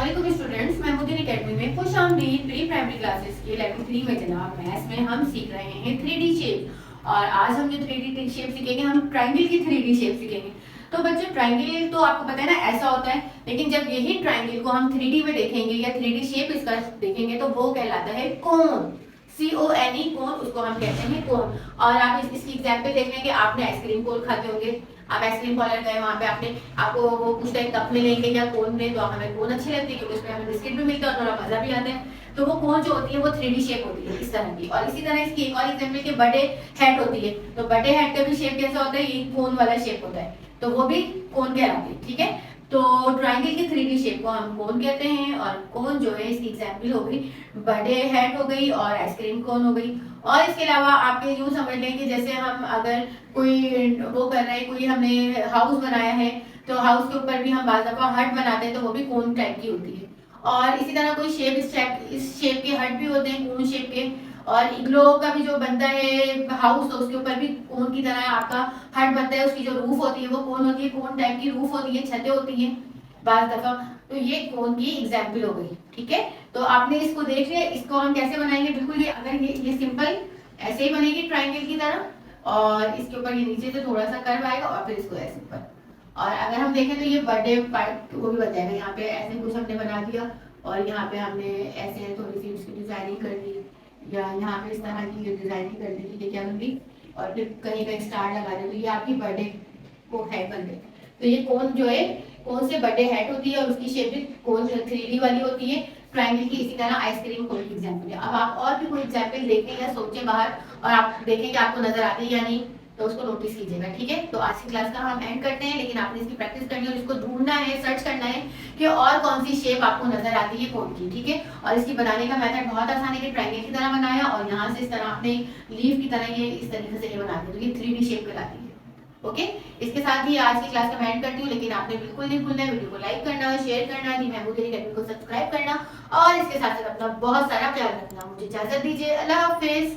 अस्सलाम स्टूडेंट्स, मैं मोदी अकेडमी में खुशामदीद। प्री प्राइमरी क्लासेस के लेवल 3 में जनाब मैथ्स में हम सीख रहे हैं 3D शेप। और आज हम जो 3D शेप सीखेंगे, हम ट्रायंगल की 3D शेप सीखेंगे। तो बच्चों, ट्रायंगल तो आपको पता है ना ऐसा होता है, लेकिन जब यही ट्रायंगल को हम 3D में देखेंगे या 3D शेप इसका देखेंगे तो वो कहलाता है कोन। CONE, कोन, उसको हम कहते हैं कोन। और आप इसकी एग्जाम्पल देख लेंगे। आपने आइसक्रीम कोन खाते होंगे, आप आइसक्रीम पार्लर गए, वहाँ पे आपने आपको वो पूछते हैं कप में लेंगे या कोन में, तो हमें कोन अच्छी लगती है क्योंकि उसमें हमें बिस्किट भी मिलता है और थोड़ा मजा भी आता है। तो वो कोन जो होती है वो 3D शेप होती है इस तरह की। और इसी तरह इसकी एक और एग्जाम्पल के बर्थडे हैट होती है, तो बर्थडे हैट का भी शेप कैसा होता है, ये कोन वाला शेप होता है, तो वो भी कोन कहलाती है। ठीक है, तो ट्रायंगल की 3D शेप को हम कोन कहते हैं। और कोन जो है इसकी एग्जाम्पल हो गई बर्थडे हैट हो गई और आइसक्रीम कोन हो गई। और इसके अलावा आपके यूं समझ लें कि जैसे हम अगर कोई वो कर रहे हैं, कोई हमने हाउस बनाया है, तो हाउस के ऊपर भी हम बाज़ दफ़ा हट बनाते हैं, तो वो भी कोन टाइप की होती है। और इसी तरह कोई शेप इस शेप के हट भी होते हैं, कोन शेप के। और इग्लो का भी जो बनता है हाउस, तो उसके ऊपर भी कोन की तरह आपका हट बनता है, उसकी जो रूफ होती है वो कोन होती है, कोन टाइप की रूफ होती है, छतें होती हैं बाज़ दफ़ा। तो ये कोन की एग्जाम्पल हो गई। ठीक है, तो आपने इसको देख लिया। इसको हम कैसे बनाएंगे, बिल्कुल ये अगर ये सिंपल ऐसे ही बनेगी ट्रायंगल की तरह, और इसके ऊपर ये नीचे से थोड़ा सा कर्व आएगा और फिर इसको ऐसे ऊपर। और अगर हम देखें तो ये बर्थडे पार्ट वो भी बन जाएगा। यहाँ पे ऐसे कुछ हमने बना दिया और यहाँ पे हमने ऐसे थोड़ी सी उसकी डिजाइनिंग कर दी, या यहाँ पे इस तरह की डिजाइनिंग कर दी, ठीक है, क्या बन गई। और फिर कहीं कहीं स्टार लगा दे, तो ये आपकी बर्थडे को हैट बन गई। तो ये कोन जो है, कोन से बर्थडे हैट होती है और उसकी शेप भी कोन 3D वाली होती है। ट्रायंगल की इसी तरह आइसक्रीम कोन की एग्जाम्पल है। अब आप और भी कोई एग्जाम्पल देखें या सोचें बाहर, और आप देखें कि आपको नजर आती है या नहीं, तो उसको नोटिस कीजिएगा। ठीक है, तो आज की क्लास का हम एंड करते हैं, लेकिन आपने इसकी प्रैक्टिस करनी है और इसको ढूंढना है, सर्च करना है कि और कौन सी शेप आपको नजर आती है कोन की। ठीक है, और इसकी बनाने का मेथड बहुत आसान है कि ट्रायंगल की तरह बनाया और यहाँ से इस तरह आपने लीफ की तरह ये इस तरीके से ये बना दिया, तो ये 3D शेप कहलाती है। ओके, इसके साथ ही आज की क्लास का एंड करती हूँ, लेकिन आपने बिल्कुल नहीं भूलना है वीडियो को लाइक करना, शेयर करना, दी महमूद अकेडमी को सब्सक्राइब करना, और इसके साथ साथ अपना बहुत सारा ख्याल रखना। मुझे इजाजत दीजिए, अल्लाह हाफिज।